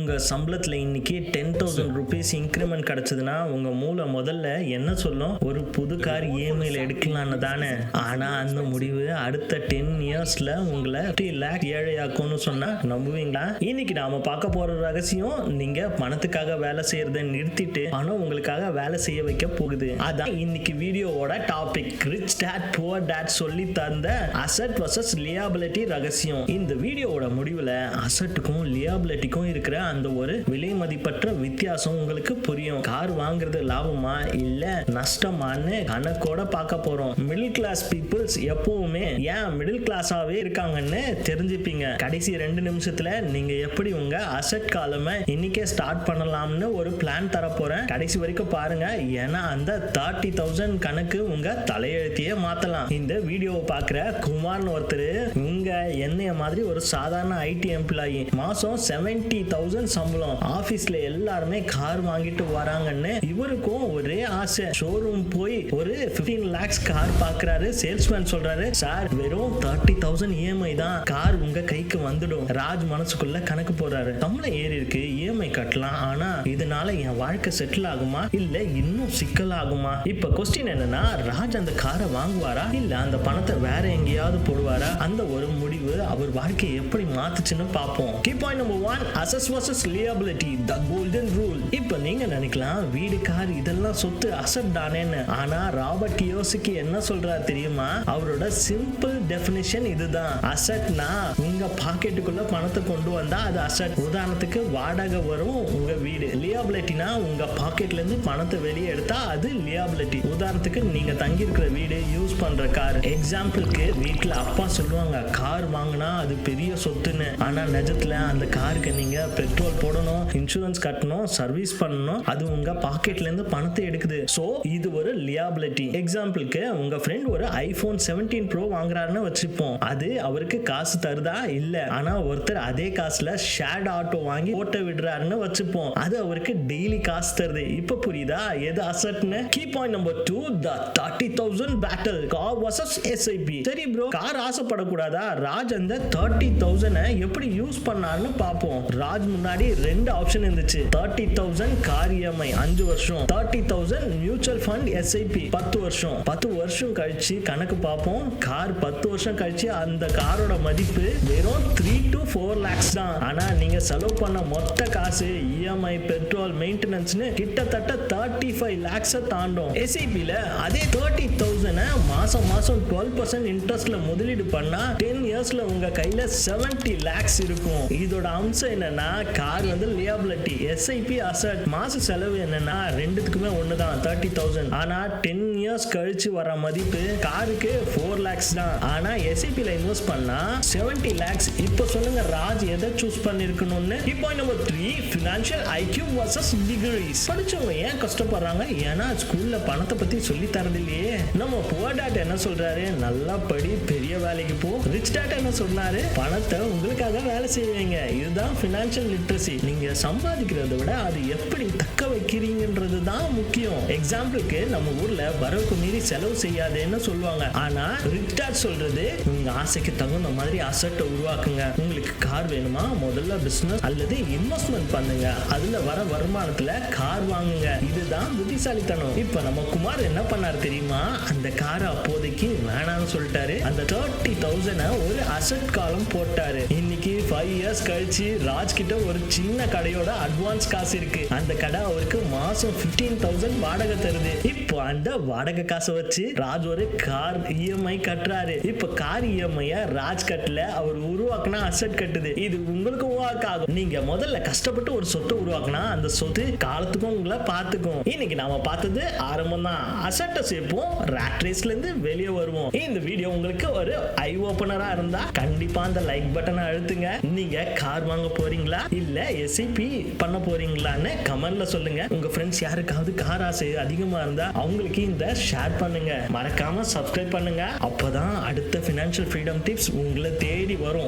உங்க சம்பளத்துல இன்னைக்கு 10,000 rupees இன்க்ரிமெண்ட் கிடைச்சதுன்னா உங்க மூளை முதல்ல என்ன சொல்லும்? ஒரு புது கார் இஎம்ஐல எடுக்கலாம்னு தானே. ஆனா அந்த முடிவு அடுத்த 10 இயர்ஸ்ல உங்களை 50 lakh ஏழையாக்கும்னு சொன்னா நம்புவீங்களா? இன்னைக்கு நாம பார்க்க போற ரகசியம், நீங்க பணத்துக்காக வேலை செய்யறதை நிறுத்திட்டு பணம் உங்களுக்காக வேலை செய்ய வைக்க போகுது. அதான் இன்னைக்கு வீடியோவோட topic. Rich dad poor dad சொல்லி தந்த அசெட் வர்சஸ் லியாபிலிட்டி ரகசியம். இந்த வீடியோவோட முடிவுல அசெட்டுக்கும் லியாபிலிட்டிக்கும் இருக்கிற அந்த ஒரு விலை மதிப்பற்ற வித்தியாசம் உங்களுக்கு புரியும். கார் வாங்குறது லாபமா இல்ல நஷ்டமான்னு கணக்கோட பார்க்க போறோம். மிடில் கிளாஸ் பீப்புள்ஸ் எப்பவுமே ஏன் மிடில் கிளாஸாவே இருக்காங்கன்னு தெரிஞ்சுப்பீங்க. கடைசி 2 நிமிஷத்துல நீங்க எப்படி உங்க அசெட் காலமை இன்னைக்கே ஸ்டார்ட் பண்ணலாம்னு ஒரு பிளான் தர போறேன். கடைசி வரைக்கும் பாருங்க. ஏன்னா அந்த 30,000 கணக்கு உங்க தலையெழுத்தையே மாத்தலாம். இந்த வீடியோவை பார்க்குற குமார்னு ஒருத்தர் உங்க என்னைய மாதிரி ஒரு சாதாரண ஐடி எம்ப்ளாயி, மாசம் 70,000 சம்பளம், ஆபீஸ்ல எல்லாருமே கார் வாங்கிட்டு வராங்கன்னு இவருக்கும் ஒரே ஆசை. ஷோரூம் போய் ஒரு 15 lakhs கார் பாக்குறாரு. சேல்ஸ்மேன் சொல்றாரு, சார் வெறும் 30,000 இஎம்ஐ தான், கார் உங்க கைக்கு வந்துடும். ராஜ் மனசுக்குள்ள கணக்கு போறாரு. சம்பளம் ஏறி இருக்கு, இஎம்ஐ கட்டலாம், ஆனா இதனால என் வாழ்க்கை செட்டில் ஆகுமா இல்ல இன்னும் சிக்கல் ஆகுமா? இப்ப கொஸ்டின் என்னன்னா, ராஜ் அந்த காரை வாங்குவாரா இல்ல அந்த பணத்தை வேற எங்கேயாவது போடுவாரா? அந்த ஒரு முடிவு அவர் வாழ்க்கையை எப்படி மாத்துச்சுன்னு பார்ப்போம். Key point number 1, asset versus liability, the golden rule. இப்போ நீங்க நினைக்கலாம் வீடு கார் இதெல்லாம் சொத்து அசெட் தானேன்னு. ஆனா ராபர்ட் கியோசாகி என்ன சொல்றாரு தெரியுமா? அவரோட சிம்பிள் டெஃபினிஷன் இதுதான். அசெட்னா உங்க பாக்கெட்டுக்குள்ள பணத்தை கொண்டு வந்தா அது அசெட். உதாரணத்துக்கு வாடகை வரும் உங்க வீடு. லியாபிலிட்டினா உங்க பாக்கெட்ல இருந்து பணத்தை வெளியே எடுத்தா அது லியாபிலிட்டி. உதாரணத்துக்கு நீங்க தங்கி இருக்கிற வீடு, யூஸ் பண்ற கார். எக்ஸாம்பிளுக்கு வீட்டுல அப்பா சொல்லுவாங்க கார் வாங்கினா அது பெரிய சொத்துன்னு. ஆனா நிஜத்துல அந்த காருக்கு நீங்க பெட்ரோல் போடணும், இன்சூரன்ஸ் கட்டணும், சர்வீஸ் பண்ணணும். அது உங்க பாக்கெட்ல இருந்து பணத்தை எடுக்குது. சோ இது ஒரு லியாபிலிட்டி. எக்ஸாம்பிளுக்கு உங்க ஃப்ரெண்ட் ஒரு ஐபோன் 17 ப்ரோ வாங்குறாருன்னு வச்சுப்போம். அது அவருக்கு காசு தருதா? இல்ல. ஆனா ஒருத்தர் அதே காசுல ஷேர்ட் ஆட்டோ வாங்கி ஓட்ட விடுறாருன்னு வச்சுப்போம். அது அவருக்கு டெய்லி காசு தருது. இப்ப புரியுதா எது அசெட்னு? கீ பாயிண்ட் நம்பர் 2, தி 30,000 பேட்டில், கார் வர்சஸ் எஸ்ஐபி. சரி ப்ரோ, கார் ஆசைப்படக்கூடாதா? ராஜ் அந்த 30,000 எப்படி யூஸ் பண்ணாருன்னு பார்ப்போம். ராஜ் முன்னாடி 2 ஆப்ஷன் இருந்துச்சு. 30,000 கார் இஎம்ஐ 5 வருஷம், 30,000 மியூச்சுவல் ஃபண்ட் எஸ்ஐபி 10 வருஷம். 10 வருஷம் கழிச்சு கணக்கு பார்ப்போம். கார் 10 வருஷம் கழிச்சு அந்த காரோட மதிப்பு வெறும் 3 to 4 lakhs தான். ஆனா நீங்க செலவு பண்ண மொத்த காசு இஎம்ஐ, பெட்ரோல், மெயின்டெனன்ஸ்னு கிட்டத்தட்ட 35 lakhs தாண்டும். எஸ்ஐபில அதே 30,000 மாசம் மாசம் 12% இன்ட்ரெஸ்ட்ல முதலீடு பண்ணா 10 இயர்ஸ்ல உங்க கையில 70 lakhs இருக்கும். இதோட அம்சம் என்னன்னா, கார் வந்து லியாபிலிட்டி, எஸ்ஐபி அசெட். மாச செலவு என்னன்னா ரெண்டுத்துக்குமே ஒண்ணுதான், 30,000. ஆனா 10 இயர்ஸ் கழிச்சு வர மதிப்பு காருக்கு 4 lakhs தான். ஆனா எஸ்ஐபில இன்வெஸ்ட் பண்ணா 70 lakhs. இப்போ சொல்லுங்க ராஜ் எதை சூஸ் பண்ணிருக்கணும்னு? Point number 3, financial IQ versus degrees. படிச்சவங்க ஏன் கஷ்டப்படுறாங்க? ஏன்னா ஸ்கூல்ல பணத்தை பத்தி சொல்லி தரது இல்லையே. நம்ம புவர் டாட் என்ன சொல்றாரு? நல்லா படி, பெரிய வேலைக்கு போ. ரிச் டாட் என்ன சொன்னாரு? பணத்தை உங்களுக்காக வேலை செய்வீங்க. இதுதான் ஃபினான்ஷியல் லிட்ரஸி. நீங்க சம்பாதிக்கிறத விட அது எப்படி தக்க வைக்கிறீங்கன்றது தான் முக்கியம். எக்ஸாம்பிளுக்கு நம்ம ஊர்ல வரவுக்கு மீறி செலவு செய்யாதேன்னு சொல்லுவாங்க. ஆனா ரிச் டாட் சொல்றது, உங்க ஆசைக்கு தகுந்த மாதிரி அசெட்டை உருவாக்குங்க. உங்களுக்கு கார் வேணுமா? முதல்ல பிசினஸ் அல்லது இன்வெஸ்ட்மெண்ட் பண்ணுங்க. அதுல வர வருமானத்துல கார் வாங்குங்க. இதுதான் புத்திசாலித்தனம். இப்ப நம்ம குமார் என்ன பண்ணாரு தெரியுமா? அந்த காரை அப்போதைக்கு வேணாம்னு சொல்லிட்டாரு. அந்த 30,000 ஒரு அசெட் காலம் போட்டாரு. இன்னைக்கு 5 இயர்ஸ் கழிச்சு ராஜ் கிட்ட ஒரு சின்ன கடையோட அட்வான்ஸ் காசு இருக்கு. அந்த கடை அவருக்கு மாசம் 15,000 வாடகை தருது. இப்போ அந்த வாடகை காசை வச்சு ராஜ் ஒரு கார் இஎம்ஐ கட்டுறாரு. இப்ப கார் இஎம்ஐ ராஜ் கட்டல, அவர் உருவாக்குனா அசெட் கட்டுது. இது உங்களுக்கு உருவாக்காகும். நீங்க முதல்ல கஷ்டப்பட்டு ஒரு சொத்தை உருவாக்குனா அந்த சொத்து காலத்துக்கும் உங்களை பார்த்துக்கும். இன்னைக்கு நாம பார்த்தது ஆரம்பம் தான். அசெட்டை சேர்ப்போம், ராட் ரேஸ்ல இருந்து வெளியே வருவோம். இந்த வீடியோ உங்களுக்கு ஒரு ஐ ஓபனரா இருந்தா கண்டிப்பா அந்த லைக் பட்டனை அழுத்துங்க. நீங்க கார் வாங்க போறீங்களா இல்ல எஸ்ஐபி பண்ண போறீங்களான்னு கமெண்ட்ல சொல்லுங்க. உங்க ஃப்ரெண்ட்ஸ் யாருக்காவது கார் ஆசை அதிகமா இருந்தா அவங்களுக்கு இந்த ஷேர் பண்ணுங்க. மறக்காம சப்ஸ்கிரைப் பண்ணுங்க. அப்பதான் அடுத்த ஃபினான்ஷியல் ஃப்ரீடம் டிப்ஸ் உங்களை தேடி வரும்.